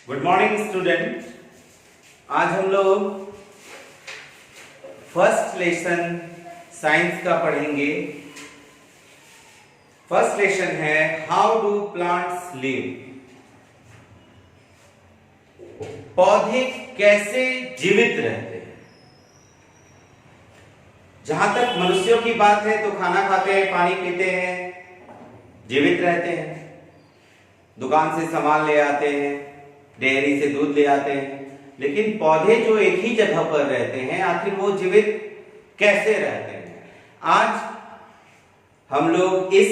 Good morning student. आज हम लोग फर्स्ट लेसन साइंस का पढ़ेंगे। फर्स्ट लेसन है हाउ डू प्लांट्स लिव। पौधे कैसे जीवित रहते हैं। जहां तक मनुष्यों की बात है तो खाना खाते हैं, पानी पीते हैं, जीवित रहते हैं, दुकान से सामान ले आते हैं, डेयरी से दूध ले आते हैं। लेकिन पौधे जो एक ही जगह पर रहते हैं, आखिर वो जीवित कैसे रहते हैं। आज हम लोग इस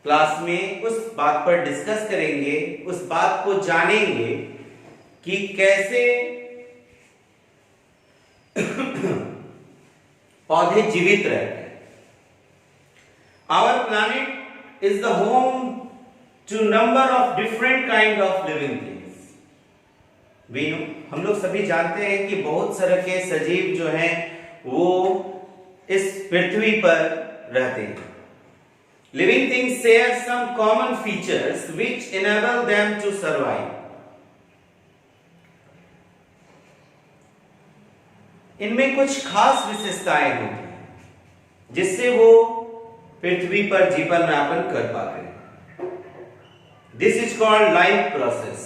क्लास में उस बात पर डिस्कस करेंगे, उस बात को जानेंगे कि कैसे पौधे जीवित रहते हैं। Our planet is the home to number of different kind of living things. We know, हम लोग सभी जानते हैं कि बहुत सारे के सजीव जो हैं वो इस पृथ्वी पर रहते हैं। Living things share some common features which enable them to survive. इनमें कुछ खास विशेषताएं होती हैं जिससे वो पृथ्वी पर जीवन यापन कर पाते हैं। This is called life process.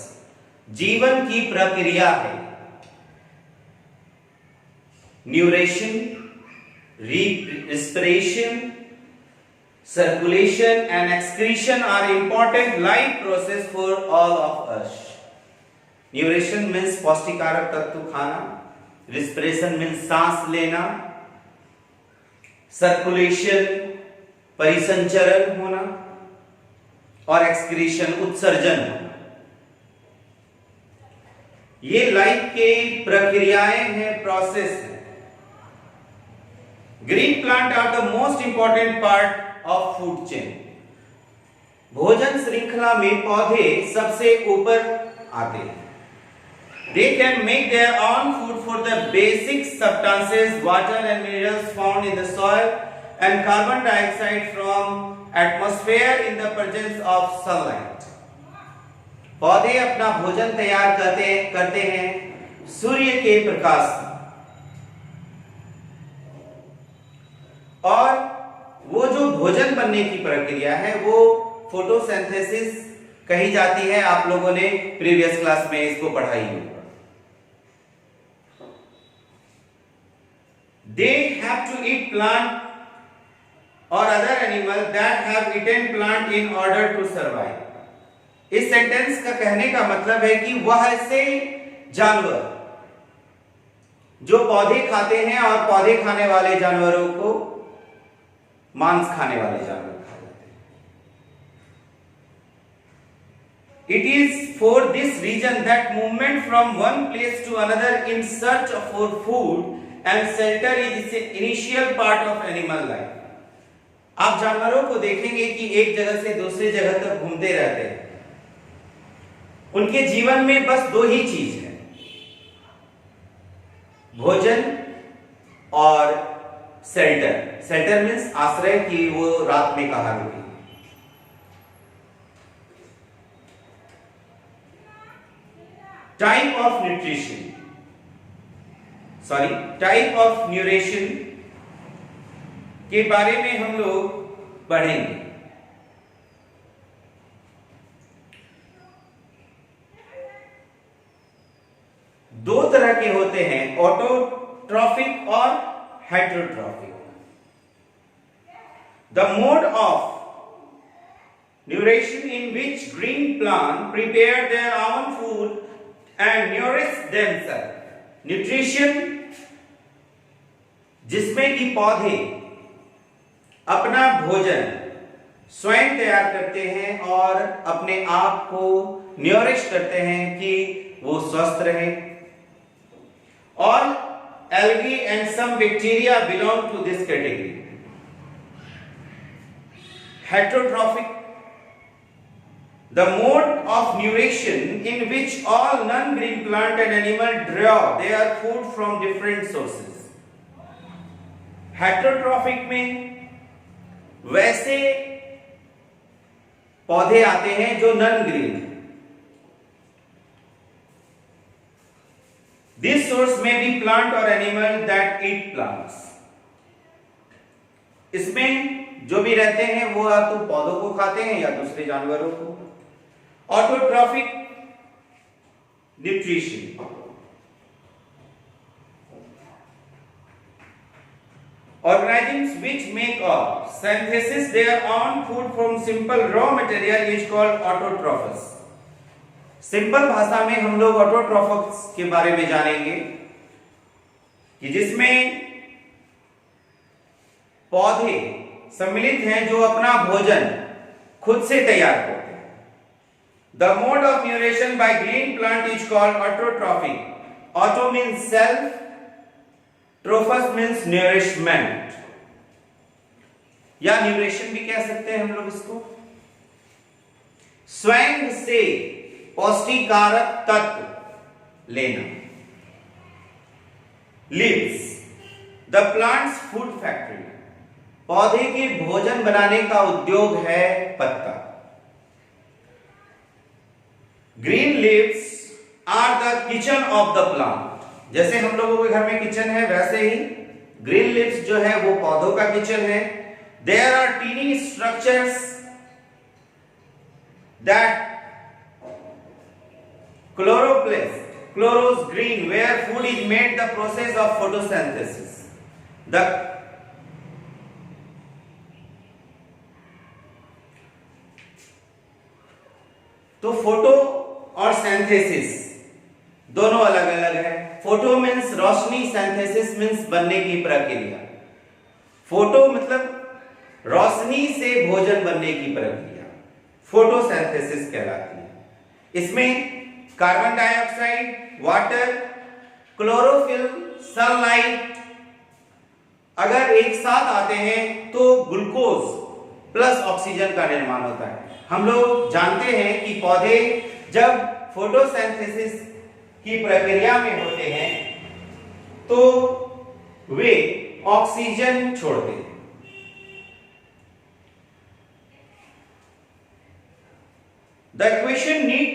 जीवन की प्रक्रिया है। न्यूरेशन, respiration, circulation and excretion are important life process for all of us. Nutrition means पौष्टिकारक तत्व खाना, respiration means सांस लेना, circulation परिसंचरण होना और एक्सक्रीशन उत्सर्जन होना। ये लाइफ के प्रक्रियाएं हैं, प्रोसेस है। Green plant are the most important part of food chain. भोजन श्रृंखला में पौधे सबसे ऊपर आते हैं। They can make their own food for the basic substances water and minerals found in the soil and carbon dioxide from atmosphere in the presence of sunlight. पौधे अपना भोजन तैयार करते हैं सूर्य के प्रकाश से, और वो जो भोजन बनने की प्रक्रिया है वो फोटोसिंथेसिस कही जाती है। आप लोगों ने प्रीवियस क्लास में इसको पढ़ाई होगी। They have to eat plant or other animal that have eaten plant in order to survive. इस सेंटेंस का कहने का मतलब है कि वह ऐसे जानवर जो पौधे खाते हैं और पौधे खाने वाले जानवरों को मांस खाने वाले जानवर खा जाते हैं। It is for this reason that movement from one place to another in search for food and shelter is the initial part of animal life. आप जानवरों को देखेंगे कि एक जगह से दूसरी जगह तक घूमते रहते हैं। उनके जीवन में बस दो ही चीज है, भोजन और शेल्टर। शेल्टर मीन्स आश्रय, कि वो रात में कहाँ रुके। टाइप ऑफ न्यूट्रिशन के बारे में हम लोग पढ़ेंगे। दो तरह के होते हैं, ऑटोट्रॉफिक और heterotrophic. The mode of nutrition in which green plant prepare their own food and nourish themselves. Nutrition जिसमें कि पौधे अपना भोजन स्वयं तैयार करते हैं और अपने आप को न्यूरिश करते हैं कि वो स्वस्थ रहे। All algae and some bacteria belong to this category. Heterotrophic, the mode of nutrition in which all non-green plant and animal draw their food from different sources. Heterotrophic में वैसे पौधे आते हैं जो non green, This source may be plant or animal that eat plants. इसमें जो भी रहते हैं वो या तो पौधों को खाते हैं या दूसरे जानवरों को. Autotrophic nutrition. Organisms which make or synthesis their own food from simple raw material is called autotrophs. Simple भाषा में हम लोग ऑटोट्रोफस के बारे में जानेंगे कि जिसमें पौधे सम्मिलित हैं जो अपना भोजन खुद से तैयार करते हैं. The mode of nutrition by green plant is called autotrophic. Auto means self, trophos means nourishment या न्यूट्रिशन भी कह सकते हैं हम लोग इसको. स्वयं से पौष्टिकारक तत्व लेना. Leaves the plants food factory. पौधे के भोजन बनाने का उद्योग है पत्ता. Green leaves are the kitchen of the plant. जैसे हम लोगों के घर में किचन है वैसे ही ग्रीन लीव्स जो है वो पौधों का किचन है. There are tiny structures that chloros green where food is made the process of photosynthesis. तो फोटो और सिंथेसिस दोनों अलग अलग है. फोटो मीन्स रोशनी, सिंथेसिस मीन्स बनने की प्रक्रिया. फोटो मतलब रोशनी से भोजन बनने की प्रक्रिया फोटोसिंथेसिस कहलाती है. इसमें carbon dioxide, water, chlorophyll, sunlight अगर एक साथ आते हैं तो ग्लूकोज प्लस ऑक्सीजन का निर्माण होता है. हम लोग जानते हैं कि पौधे जब फोटोसिंथेसिस की प्रक्रिया में होते हैं तो वे ऑक्सीजन छोड़ते हैं. The equation need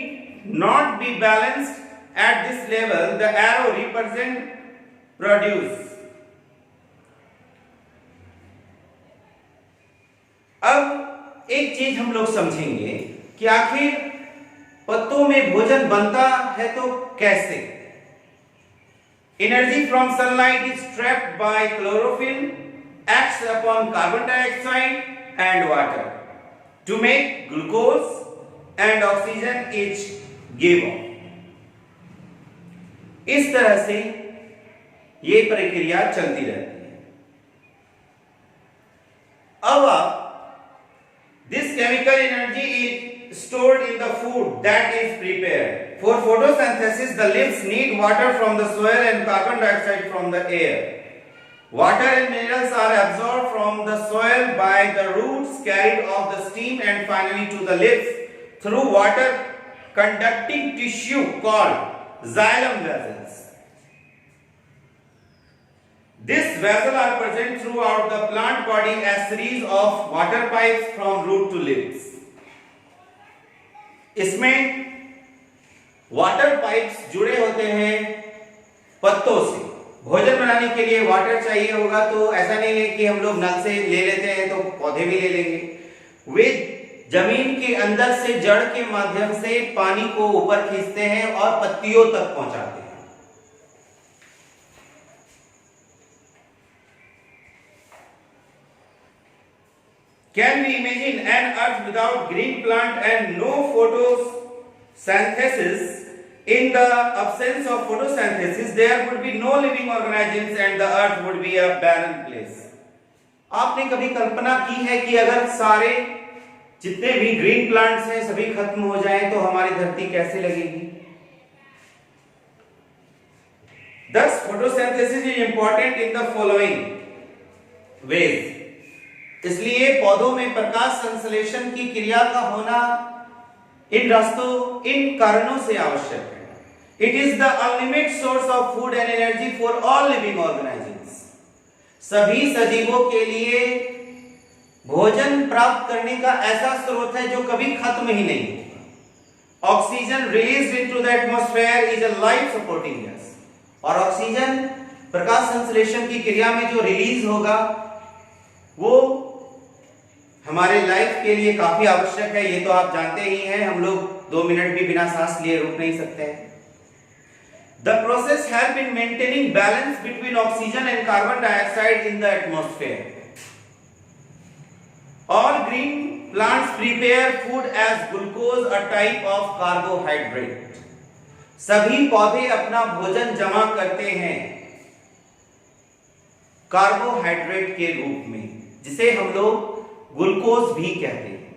not be balanced at this level. The arrow represent produce. अब एक चीज हम लोग समझेंगे कि आखिर पत्तों में भोजन बनता है तो कैसे. Energy from sunlight is trapped by chlorophyll, acts upon carbon dioxide and water to make glucose and oxygen is given. इस तरह से ये प्रक्रिया चलती रहती है. अब this chemical energy is stored in the food that is prepared. For photosynthesis, the leaves need water from the soil and carbon dioxide from the air. Water and minerals are absorbed from the soil by the roots, carried off the steam and finally to the leaves through water conducting tissue called xylem vessels. These vessels are present throughout the plant body as series of water pipes from root to leaves. इसमें water pipes जुड़े होते हैं पत्तों से. भोजन बनाने के लिए वाटर चाहिए होगा तो ऐसा नहीं है कि हम लोग नल से ले लेते हैं तो पौधे भी ले लेंगे. वे जमीन के अंदर से जड़ के माध्यम से पानी को ऊपर खींचते हैं और पत्तियों तक पहुंचाते हैं. Can we imagine an earth without green plant and no photosynthesis? In the absence of photosynthesis, there would be no living organisms and the earth would be a barren place. आपने कभी कल्पना की है कि अगर सारे जितने भी ग्रीन प्लांट्स हैं सभी खत्म हो जाएं तो हमारी धरती कैसे लगेगी? Thus, photosynthesis is important in the following ways. इसलिए पौधों में प्रकाश संश्लेषण की क्रिया का होना इन कारणों से आवश्यक है. It is the ultimate source of food and energy for all living organisms. सभी सजीवों के लिए भोजन प्राप्त करने का ऐसा स्रोत है जो कभी खत्म ही नहीं होगा. Oxygen released into the atmosphere is a life supporting gas. और ऑक्सीजन प्रकाश संश्लेषण की क्रिया में जो रिलीज होगा वो हमारे लाइफ के लिए काफी आवश्यक है। ये तो आप जानते ही हैं, हम लोग 2 मिनट भी बिना सांस लिए रुक नहीं सकते हैं। The process help in maintaining balance between oxygen and carbon dioxide in the atmosphere. All green plants prepare food as glucose, a type of carbohydrate. सभी पौधे अपना भोजन जमा करते हैं कार्बोहाइड्रेट के रूप में, जिसे हम लोग ग्लूकोज भी कहते हैं।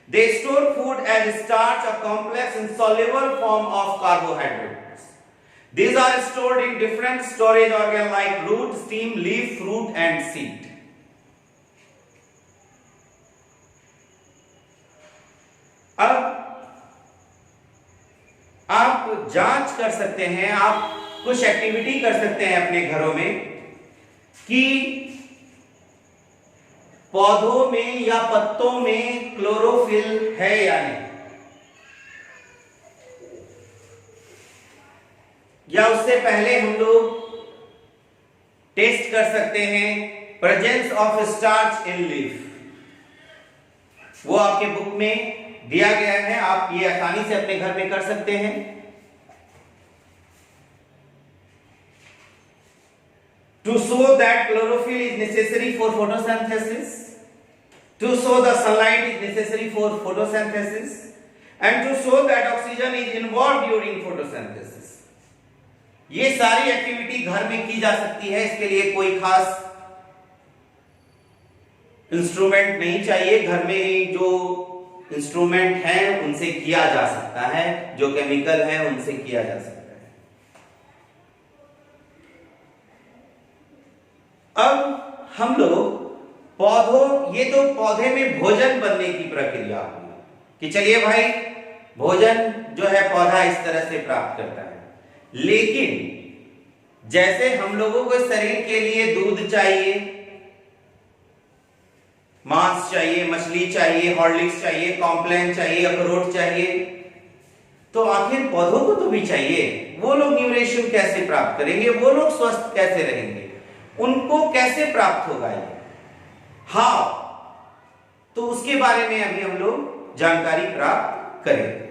They store food as starch, a complex insoluble form of carbohydrates. These are stored in different storage organs like root, stem, leaf, fruit and seed. अब आप जांच कर सकते हैं, आप कुछ एक्टिविटी कर सकते हैं अपने घरों में कि पौधों में या पत्तों में क्लोरोफिल है या नहीं, या उससे पहले हम लोग टेस्ट कर सकते हैं presence of starch in leaf. वो आपके बुक में दिया गया है, आप ये आसानी से अपने घर में कर सकते हैं। To show that chlorophyll is necessary for photosynthesis, to show the sunlight is necessary for photosynthesis, and to show that oxygen is involved during photosynthesis. ये सारी एक्टिविटी घर में की जा सकती है, इसके लिए कोई खास इंस्ट्रूमेंट नहीं चाहिए। घर में ही जो इंस्ट्रूमेंट हैं उनसे किया जा सकता है, जो केमिकल है उनसे किया जा सकता है। अब हम लोग पौधों, ये तो पौधे में भोजन बनने की प्रक्रिया हुई कि चलिए भाई भोजन जो है पौधा इस तरह से प्राप्त करता है, लेकिन जैसे हम लोगों को शरीर के लिए दूध चाहिए, मांस चाहिए, मछली चाहिए, हॉर्लिक्स चाहिए, कॉम्प्लेन चाहिए, अखरोट चाहिए, तो आखिर पौधों को तो भी चाहिए। वो लोग न्यूट्रिशन कैसे प्राप्त करेंगे, वो लोग स्वस्थ कैसे रहेंगे, उनको कैसे प्राप्त होगा ये? हाँ, तो उसके बारे में अभी हम लोग जानकारी प्राप्त करेंगे।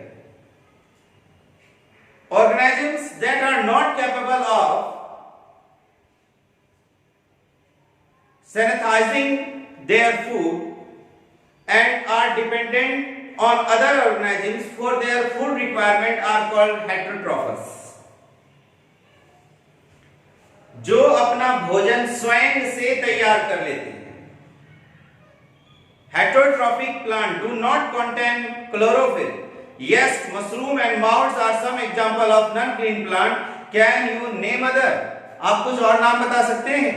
Organisms that are not capable of synthesizing their food and are dependent on other organisms for their food requirement are called heterotrophs. जो अपना भोजन स्वयं से तैयार कर लेते हैं। Heterotrophic plants do not contain chlorophyll. Yes, mushroom and moulds are some example of non-green plant. Can you name other? आप कुछ और नाम बता सकते हैं?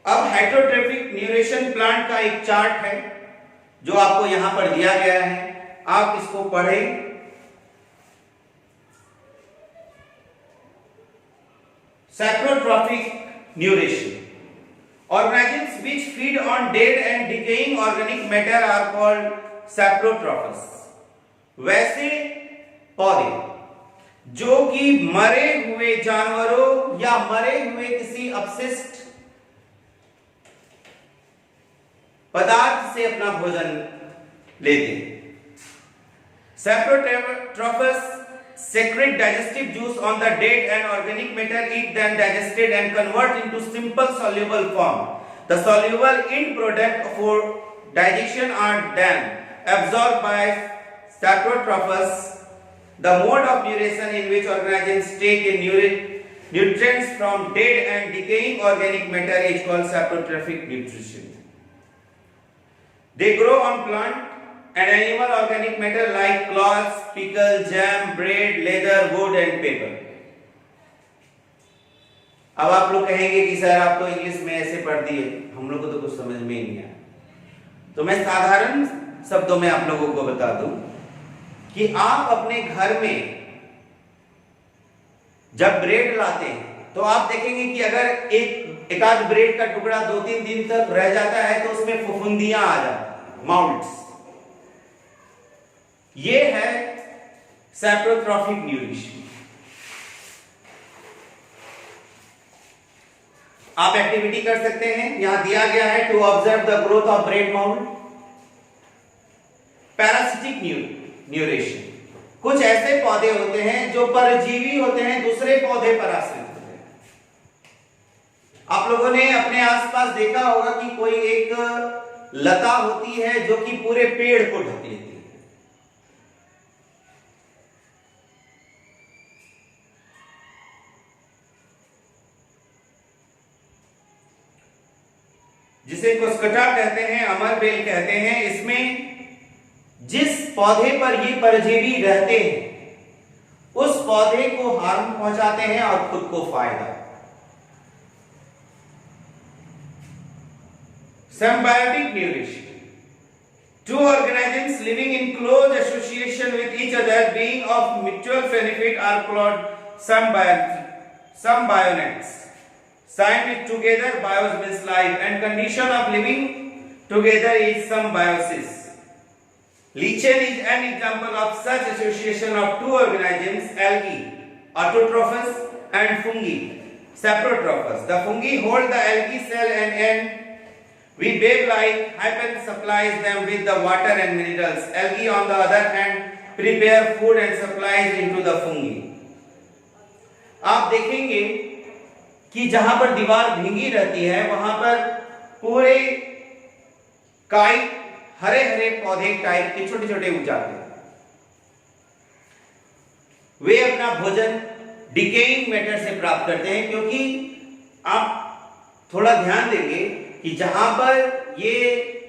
अब हेटेरोट्रॉफिक न्यूट्रिशन प्लांट का एक चार्ट है जो आपको यहां पर दिया गया है, आप इसको पढ़ें। Saprotrophic nutrition. Organisms which feed on dead and decaying organic matter are called saprotrophs. वैसे पौधे जो कि मरे हुए जानवरों या मरे हुए किसी अपशिष्ट पदार्थ से अपना भोजन लेते हैं। Saprotrophs secrete digestive juice on the dead and organic matter, eat them digested and convert into simple soluble form. The soluble end product for digestion are then absorbed by saprotrophs. The mode of nutrition in which organisms take in nutrients from dead and decaying organic matter is called saprotrophic nutrition. They grow on plant and animal organic matter like cloth, pickle, jam, bread, leather, wood and paper. अब आप लोग कहेंगे कि sir आप तो English में ऐसे पढ़ दिए, हम लोग को तो कुछ समझ में ही नहीं आया। तो मैं साधारण शब्दों में आप लोगों को बता दूं कि आप अपने घर में जब ब्रेड लाते हैं तो आप देखेंगे कि अगर एक आध ब्रेड का टुकड़ा 2-3 दिन तक रह जाता है तो उसमें फफूंदियां आ जाती हैं, माउल्ट्स। ये है सैप्रोट्रॉफिक न्यूट्रिशन। आप एक्टिविटी कर सकते हैं, यहां दिया गया है to observe the growth of bread mould. Parasitic nutrition, कुछ ऐसे पौधे होते हैं जो परजीवी होते हैं, दूसरे पौधे पर आश्रित होते हैं। आप लोगों ने अपने आसपास देखा होगा कि कोई एक लता होती है जो कि पूरे पेड़ को ढक लेती है। जिसे कोस्कटा कहते हैं, अमरबेल कहते हैं। इसमें जिस पौधे पर ये परजीवी रहते हैं उस पौधे को हार्म पहुंचाते हैं और खुद को फायदा। Symbiotic nutrition, two organisms living in close association with each other being of mutual benefit are called symbionts. Sym is together, bios means life, and condition of living together is symbiosis. Lichen is an example of such association of two organisms, algae, autotrophous, and fungi, saprotrophous. The fungi hold the algae cell and we wave-like hyphen supplies them with the water and minerals. Algae, on the other hand, prepare food and supplies into the fungi. आप देखेंगे कि जहां पर दीवार भीगी रहती है वहां पर पूरे काई हरे हरे पौधे टाइप के छोटे छोटे उग जाते हैं। वे अपना भोजन डिकेइंग मैटर से प्राप्त करते हैं, क्योंकि आप थोड़ा ध्यान देंगे कि जहां पर ये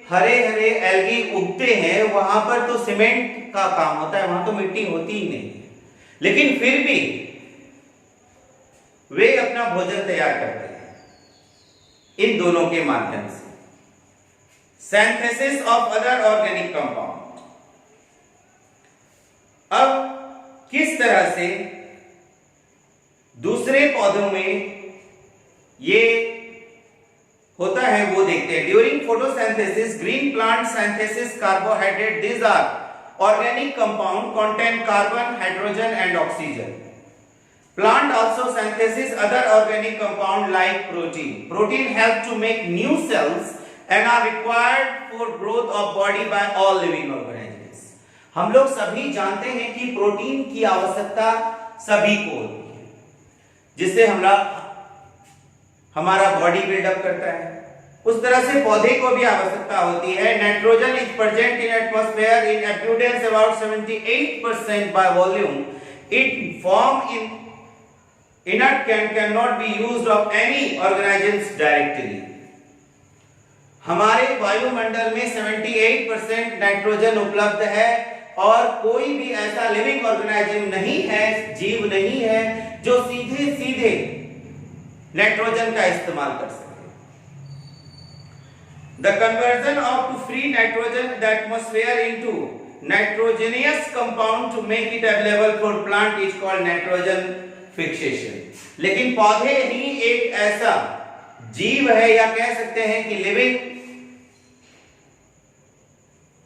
हरे हरे एल्गी उगते हैं वहां पर तो सीमेंट का काम होता है, वहां तो मिट्टी होती ही नहीं, लेकिन फिर भी वे अपना भोजन तैयार करते हैं इन दोनों के माध्यम से। Synthesis of other organic compound। अब किस तरह से दूसरे पौधों में ये होता है वो देखते हैं। During photosynthesis, green plant synthesis carbohydrate, these are organic compound contain carbon, hydrogen and oxygen. Plant also synthesis other organic compound like protein. Protein help to make new cells and are required for growth of body by all living organisms. हम लोग सभी जानते हैं कि protein की आवश्यकता सभी को होती है, जिससे हमारा बॉडी बिल्डअप करता है। उस तरह से पौधे को भी आवश्यकता होती है। Nitrogen is present in atmosphere in एब्यूडेंस about 78% by volume. It form in inert cannot be used of any organisms directly. हमारे वायुमंडल में 78% नाइट्रोजन उपलब्ध है और कोई भी ऐसा लिविंग ऑर्गेनिज्म नहीं है, जीव नहीं है जो सीधे सीधे नाइट्रोजन का इस्तेमाल कर सके। The conversion of free nitrogen in the atmosphere into nitrogenous compound to make it available for plant is called nitrogen fixation. लेकिन पौधे ही एक ऐसा जीव है या कह सकते हैं कि लिविंग